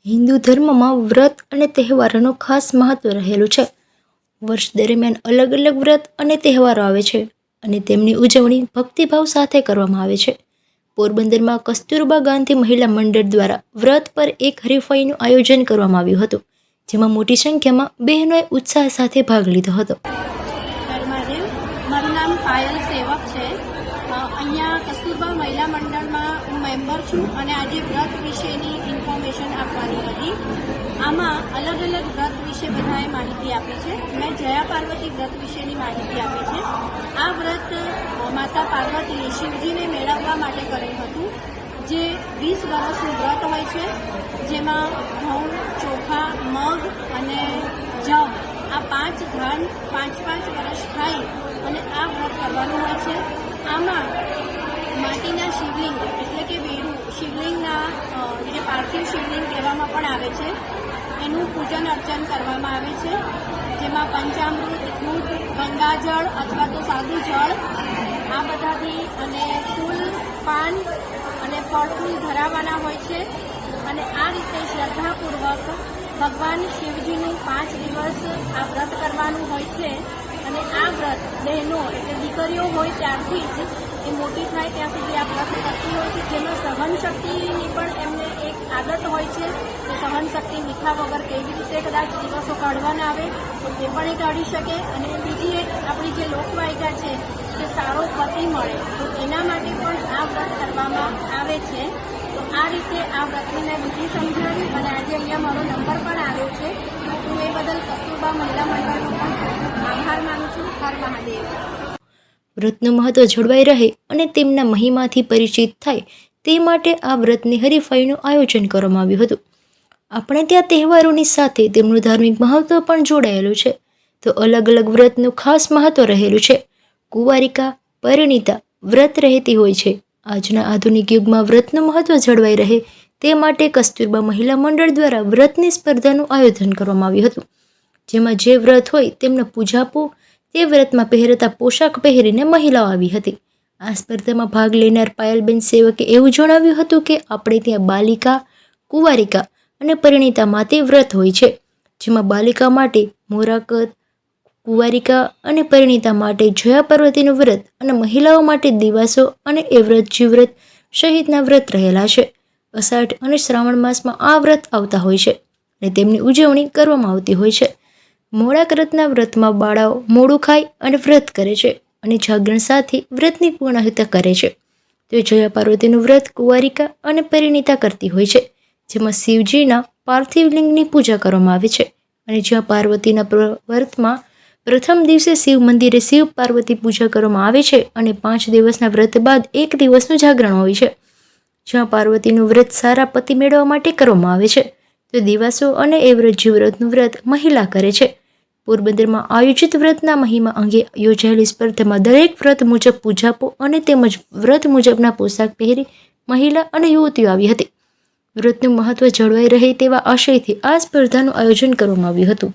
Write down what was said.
હિન્દુ ધર્મમાં વ્રત અને તહેવારોનું ખાસ મહત્વ રહેલું છે. વર્ષ દરમિયાન અલગ અલગ વ્રત અને તહેવારો આવે છે અને તેમની ઉજવણી ભક્તિભાવ સાથે કરવામાં આવે છે. પોરબંદરમાં કસ્તુરબા ગાંધી મહિલા મંડળ દ્વારા વ્રત પર એક હરીફાઈનું આયોજન કરવામાં આવ્યું હતું, જેમાં મોટી સંખ્યામાં બહેનોએ ઉત્સાહ સાથે ભાગ લીધો હતો. મારું નામ પાયલ સેવક છે. અહીંયા કસ્તુરબા મહિલા મંડળમાં હું મેમ્બર છું અને આજે વ્રત વિશેની ઇન્ફોર્મેશન આપવાની હતી. આમાં અલગ અલગ વ્રત વિશે બધાએ માહિતી આપી છે. મેં જયા પાર્વતી વ્રત વિશેની માહિતી આપી છે. આ વ્રત માતા પાર્વતીએ શિવજીને મેળવવા માટે કરેલું હતું, જે 20 વર્ષનું વ્રત હોય છે, જેમાં ઘઉં, ચોખા, મગ અને જવ આ 5 ધાન 5 વર્ષ ખાઈ અને આ વ્રત કરવાનું હોય છે. આમાં માટીના શિવલિંગ એટલે કે બેડું શિવલિંગના જે પાર્થિવ શિવલિંગ કહેવામાં પણ આવે છે, એનું પૂજન અર્ચન કરવામાં આવે છે, જેમાં પંચામૃત, દૂધ, ગંગાજળ અથવા તો સાદું જળ આ બધાથી અને ફૂલ, પાન અને ફળ ફૂલ ધરાવવાના હોય છે. અને આ રીતે શ્રદ્ધાપૂર્વક ભગવાન શિવજીનું 5 દિવસ આ વ્રત કરવાનું હોય છે. અને આ વ્રત બહેનો એટલે દીકરીઓ હોય ત્યારથી જ એ મોટી થાય ત્યાં સુધી આ વ્રત કરતી હોય છે, જેમાં સહનશક્તિની પણ એમને એક આદત હોય છે કે સહનશક્તિ મીઠા વગર કેવી રીતે કદાચ દિવસો કાઢવાના આવે તો તે પણ એ કાઢી શકે. અને બીજી એક આપણી જે લોકવાયકા છે કે સારો પતિ મળે તો એના માટે પણ આ વ્રત કરવામાં આવે છે. તો આ રીતે આ વ્રતની મેં વિધિ સમજાવી અને આજે અહીંયા મારો નંબર પણ આવ્યો છે. હું એ બદલ કસ્તુરબા મહિલા મંડળનો પણ આભાર માનું છું. હર મહાદેવ. વ્રતનું મહત્વ જળવાઈ રહે અને તેમના મહિમાથી પરિચિત થાય તે માટે આ વ્રતની હરીફાઈનું આયોજન કરવામાં આવ્યું હતું. આપણે ત્યાં તહેવારોની સાથે તેમનું ધાર્મિક મહત્વ પણ જોડાયેલું છે. તો અલગ અલગ વ્રતનું ખાસ મહત્વ રહેલું છે. કુંવારિકા, પરિણીતા વ્રત રહેતી હોય છે. આજના આધુનિક યુગમાં વ્રતનું મહત્વ જળવાઈ રહે તે માટે કસ્તુરબા મહિલા મંડળ દ્વારા વ્રતની સ્પર્ધાનું આયોજન કરવામાં આવ્યું હતું, જેમાં જે વ્રત હોય તેમનો પૂજાપો તે વ્રતમાં પહેરતા પોશાક પહેરીને મહિલાઓ આવી હતી. આ સ્પર્ધામાં ભાગ લેનાર પાયલબેન સેવકે એવું જણાવ્યું હતું કે આપણે ત્યાં બાલિકા, કુંવારિકા અને પરિણીતા માટે વ્રત હોય છે, જેમાં બાલિકા માટે મોરાકત, કુંવારિકા અને પરિણીતા માટે જયા પાર્વતીનું વ્રત અને મહિલાઓ માટે દિવાસો અને એ વ્રત જીવ્રત સહિતના વ્રત રહેલા છે. અષાઢ અને શ્રાવણ માસમાં આ વ્રત આવતા હોય છે અને તેમની ઉજવણી કરવામાં આવતી હોય છે. મોડાકરતના વ્રતમાં બાળાઓ મોડું ખાય અને વ્રત કરે છે અને જાગરણ સાથે વ્રતની પૂર્ણાહુતિ કરે છે. તો જયા પાર્વતીનું વ્રત કુંવારિકા અને પરિણીતા કરતી હોય છે, જેમાં શિવજીના પાર્થિવ લિંગની પૂજા કરવામાં આવે છે. અને જ્યાં પાર્વતીના વ્રતમાં પ્રથમ દિવસે શિવ મંદિરે શિવ પાર્વતી પૂજા કરવામાં આવે છે અને 5 દિવસના વ્રત બાદ 1 દિવસનું જાગરણ હોય છે, જ્યાં પાર્વતીનું વ્રત સારા પતિ મેળવવા માટે કરવામાં આવે છે. તો દિવાસો અને એ વ્રત જીવ્રતનું વ્રત મહિલા કરે છે. પોરબંદરમાં આયોજિત વ્રતના મહિમા અંગે યોજાયેલી સ્પર્ધામાં દરેક વ્રત મુજબ પૂજાપો અને તેમજ વ્રત મુજબના પોશાક પહેરી મહિલા અને યુવતીઓ આવી હતી. વ્રતનું મહત્વ જળવાઈ રહે તેવા આશયથી આ સ્પર્ધાનું આયોજન કરવામાં આવ્યું હતું.